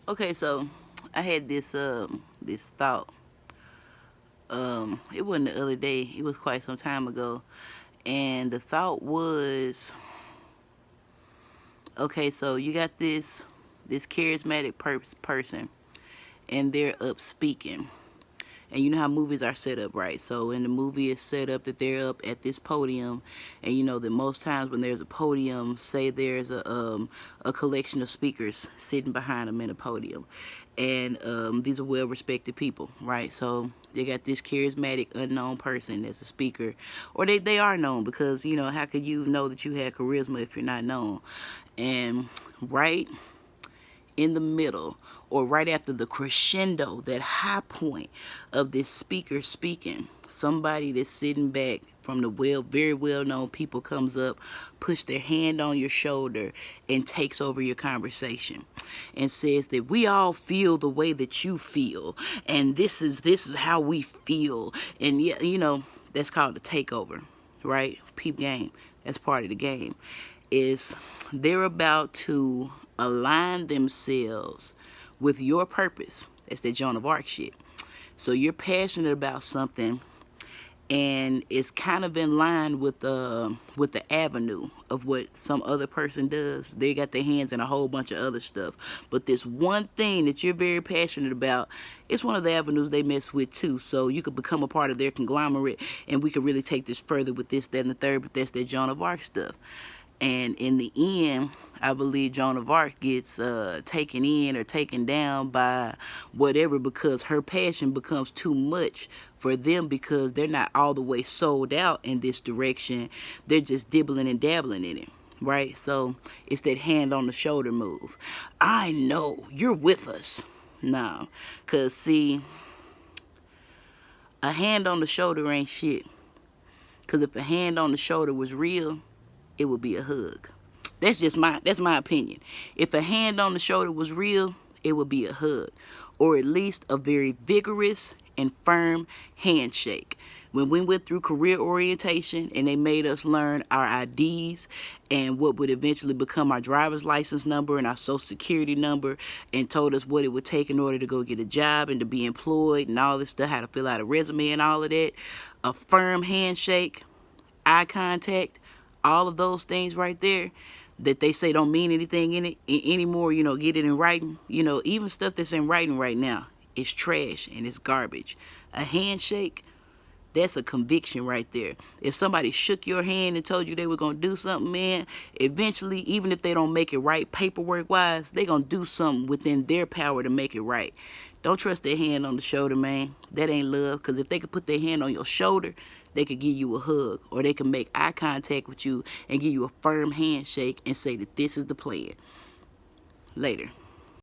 Okay, so I had this thought. It wasn't the other day. It was quite some time ago, and the thought was, okay, so you got this charismatic person, and they're up speaking. And you know how movies are set up, right? So in the movie, it's set up that they're up at this podium, and you know that most times when there's a podium, say there's a collection of speakers sitting behind them in a podium, and these are well-respected people, right? So they got this charismatic unknown person that's a speaker, or they are known, because you know, how could you know that you had charisma if you're not known? And right in the middle, or right after the crescendo, that high point of this speaker speaking, somebody that's sitting back from the very well known people comes up, push their hand on your shoulder, and takes over your conversation, and says that we all feel the way that you feel, and this is how we feel, and yeah, you know, that's called the takeover, right? Peep game. That's part of the game. Is they're about to align themselves with your purpose. That's that Joan of Arc shit. So you're passionate about something, and it's kind of in line with the avenue of what some other person does. They got their hands in a whole bunch of other stuff, but this one thing that you're very passionate about, it's one of the avenues they mess with too. So you could become a part of their conglomerate, and we could really take this further with this, that, and the third. But that's that Joan of Arc stuff. And in the end, I believe Joan of Arc gets taken in or taken down by whatever, because her passion becomes too much for them, because they're not all the way sold out in this direction. They're just dibbling and dabbling in it, right? So it's that hand on the shoulder move. I know you're with us. No, because see, a hand on the shoulder ain't shit. Because if a hand on the shoulder was real, it would be a hug. That's my opinion. If a hand on the shoulder was real, it would be a hug, or at least a very vigorous and firm handshake. When we went through career orientation and they made us learn our IDs and what would eventually become our driver's license number and our social security number, and told us what it would take in order to go get a job and to be employed and all this stuff, how to fill out a resume and all of that, a firm handshake, eye contact, all of those things right there that they say don't mean anything in it anymore, you know, get it in writing. You know, even stuff that's in writing right now is trash and it's garbage. A handshake, that's a conviction right there. If somebody shook your hand and told you they were going to do something, man, eventually, even if they don't make it right paperwork wise, they going to do something within their power to make it right. Don't trust their hand on the shoulder, man. That ain't love, because if they could put their hand on your shoulder, they could give you a hug, or they can make eye contact with you and give you a firm handshake and say that this is the plan. Later.